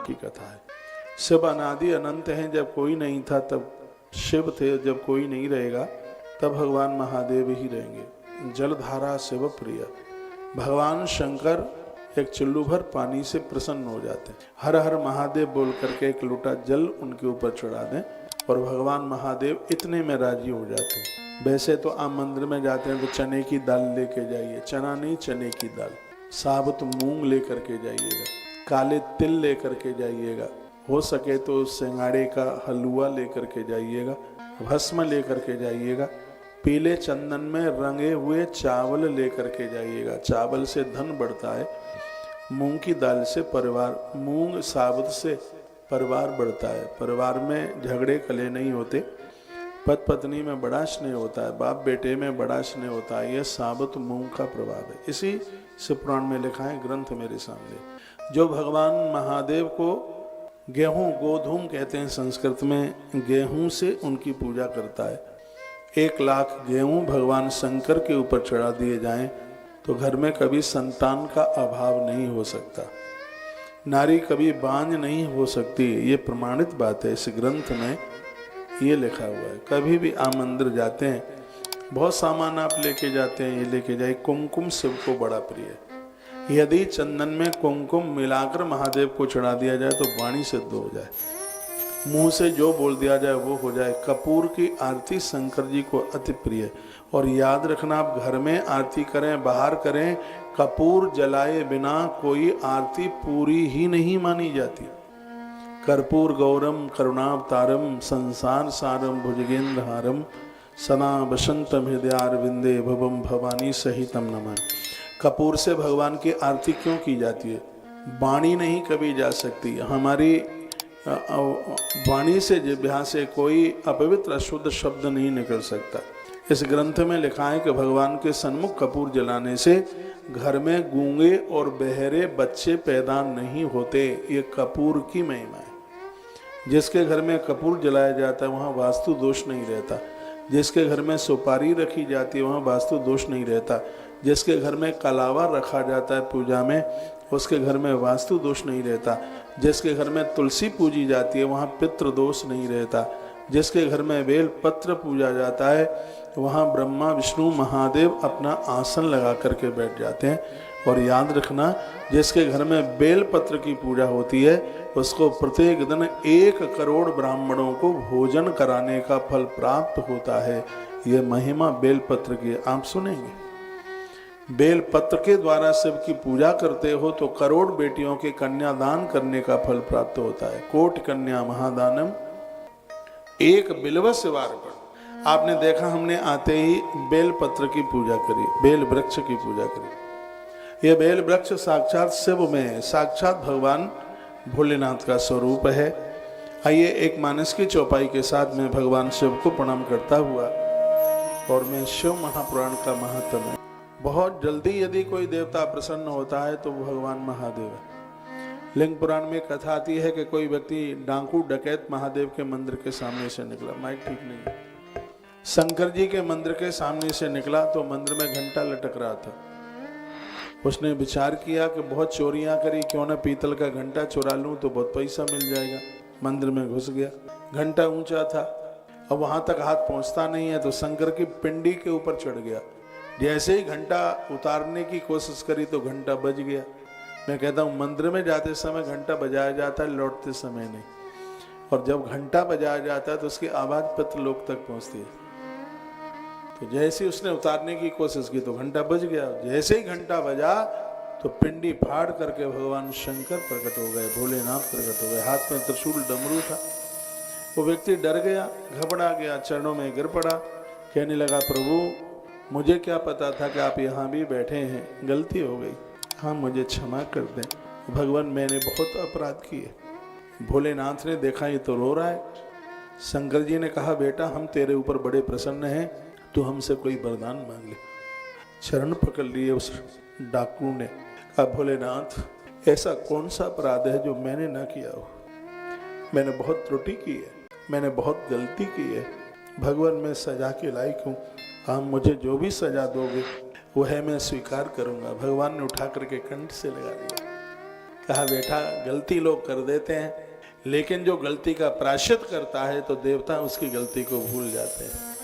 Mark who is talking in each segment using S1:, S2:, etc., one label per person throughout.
S1: की कथा है। शिव अनादि अनंत हैं, जब कोई नहीं था तब शिव थे, जब कोई नहीं रहेगा तब भगवान महादेव ही रहेंगे। जलधारा शिव प्रिय, भगवान शंकर एक चुल्लू भर पानी से प्रसन्न हो जाते हैं। हर हर महादेव बोल करके एक लोटा जल उनके ऊपर चढ़ा दें और भगवान महादेव इतने में राजी हो जाते हैं। वैसे तो आप मंदिर में जाते हैं तो चने की दाल लेके जाइए, चना नहीं चने की दाल, साबुत मूंग लेकर के जाइएगा, काले तिल लेकर के जाइएगा, हो सके तो सिंगाड़े का हलवा लेकर के जाइएगा, भस्म लेकर के जाइएगा, पीले चंदन में रंगे हुए चावल लेकर के जाइएगा। चावल से धन बढ़ता है, मूंग की दाल से परिवार, मूंग साबुत से परिवार बढ़ता है। परिवार में झगड़े कले नहीं होते, पति पत्नी में बड़ा स्नेह होता है, बाप बेटे में बड़ा स्नेह होता है। यह साबुत मूंग का प्रभाव है। इसी शिव पुराण में लिखा है, ग्रंथ मेरे सामने। जो भगवान महादेव को गेहूं, गोधूम कहते हैं संस्कृत में, गेहूं से उनकी पूजा करता है। 1 लाख गेहूं भगवान शंकर के ऊपर चढ़ा दिए जाएं तो घर में कभी संतान का अभाव नहीं हो सकता, नारी कभी बांझ नहीं हो सकती। ये प्रमाणित बात है, इस ग्रंथ में ये लिखा हुआ है। कभी भी आप मंदिर जाते हैं, बहुत सामान आप लेके जाते हैं, ये लेके जाए। कुमकुम शिव को बड़ा प्रिय है। यदि चंदन में कुमकुम मिलाकर महादेव को चढ़ा दिया जाए तो वाणी सिद्ध हो जाए, मुंह से जो बोल दिया जाए वो हो जाए। कपूर की आरती शंकर जी को अति प्रिय है। और याद रखना, आप घर में आरती करें, बाहर करें, कपूर जलाए बिना कोई आरती पूरी ही नहीं मानी जाती। कर्पूर गौरम करुणावतारम संसार सारम भुजगेंद्र हारम सना बसंतम हृदयारविंदे भवम भवानी सहितम नमः। कपूर से भगवान की आरती क्यों की जाती है? वाणी नहीं कभी जा सकती। हमारी वाणी से, जिह्वा से कोई अपवित्र अशुद्ध शब्द नहीं निकल सकता। इस ग्रंथ में लिखा है कि भगवान के सन्मुख कपूर जलाने से घर में गूंगे और बहरे बच्चे पैदा नहीं होते। ये कपूर की महिमा है। जिसके घर में कपूर जलाया जाता है वहाँ वास्तु दोष नहीं रहता। जिसके घर में सुपारी रखी जाती है वहाँ वास्तु दोष नहीं रहता। जिसके घर में कलावा रखा जाता है पूजा में, उसके घर में वास्तु दोष नहीं रहता। जिसके घर में तुलसी पूजी जाती है वहाँ पितृ दोष नहीं रहता। जिसके घर में बेल पत्र पूजा जाता है वहाँ ब्रह्मा विष्णु महादेव अपना आसन लगा करके बैठ जाते हैं। और याद रखना, जिसके घर में बेल पत्र की पूजा होती है उसको प्रत्येक दिन 1 करोड़ ब्राह्मणों को भोजन कराने का फल प्राप्त होता है। ये महिमा बेल पत्र की आप सुनेंगे। बेल पत्र के द्वारा शिव की पूजा करते हो तो करोड़ बेटियों के कन्यादान करने का फल प्राप्त होता है। कोटि कन्या महादानम एक बिल्व शिवार्पण। आपने देखा, हमने आते ही बेल पत्र की पूजा करी, बेल वृक्ष की पूजा करी। यह बेल वृक्ष साक्षात शिव में है, साक्षात भगवान भोलेनाथ का स्वरूप है। आइए एक मानस की चौपाई के साथ मैं भगवान शिव को प्रणाम करता हुआ और मैं शिव महापुराण का महत्व है। बहुत जल्दी यदि कोई देवता प्रसन्न होता है तो वो भगवान महादेव है। लिंग पुराण में कथा आती है कि कोई व्यक्ति डाकू डकैत महादेव के मंदिर के सामने से निकला। माइक ठीक नहीं है। शंकर जी के मंदिर के सामने से निकला तो मंदिर में घंटा लटक रहा था। उसने विचार किया कि बहुत चोरियां करी, क्यों ना पीतल का घंटा चुरा लूं तो बहुत पैसा मिल जाएगा। मंदिर में घुस गया। घंटा ऊंचा था, अब वहां तक हाथ पहुंचता नहीं है तो शंकर की पिंडी के ऊपर चढ़ गया। जैसे ही घंटा उतारने की कोशिश करी तो घंटा बज गया। मैं कहता हूँ मंदिर में जाते समय घंटा बजाया जाता है, लौटते समय नहीं। और जब घंटा बजाया जाता है तो उसकी आवाज पितृलोक तक पहुंचती है। तो जैसे ही उसने उतारने की कोशिश की तो घंटा बज गया। जैसे ही घंटा बजा तो पिंडी फाड़ करके भगवान शंकर प्रकट हो गए, भोलेनाथ प्रकट हो गए। हाथ में त्रिशूल डमरू था। वो व्यक्ति डर गया, घबरा गया, चरणों में गिर पड़ा, कहने लगा, प्रभु मुझे क्या पता था कि आप यहाँ भी बैठे हैं, गलती हो गई, हाँ मुझे क्षमा कर दें। भगवान मैंने बहुत अपराध किए। भोलेनाथ ने देखा ये तो रो रहा है। शंकर जी ने कहा, बेटा हम तेरे ऊपर बड़े प्रसन्न हैं, तू हमसे कोई वरदान मांग ले। चरण पकड़ लिए उस डाकू ने। कहा, भोलेनाथ ऐसा कौन सा अपराध है जो मैंने ना किया हो? मैंने बहुत त्रुटि की है, मैंने बहुत गलती की है। भगवान मैं सजा के लायक हूँ, आप मुझे जो भी सजा दोगे वो है मैं स्वीकार करूंगा। भगवान ने उठा करके कंठ से लगा दिया। कहा बेटा गलती लोग कर देते हैं, लेकिन जो गलती का प्रायश्चित करता है तो देवता उसकी गलती को भूल जाते हैं।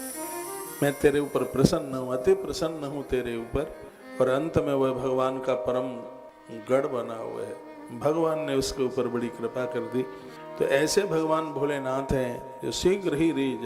S1: मैं तेरे ऊपर प्रसन्न हूं, अति प्रसन्न हूं तेरे ऊपर। और अंत में वह भगवान का परम गढ़ बना हुआ है, भगवान ने उसके ऊपर बड़ी कृपा कर दी। तो ऐसे भगवान भोलेनाथ हैं जो शीघ्र ही रीझ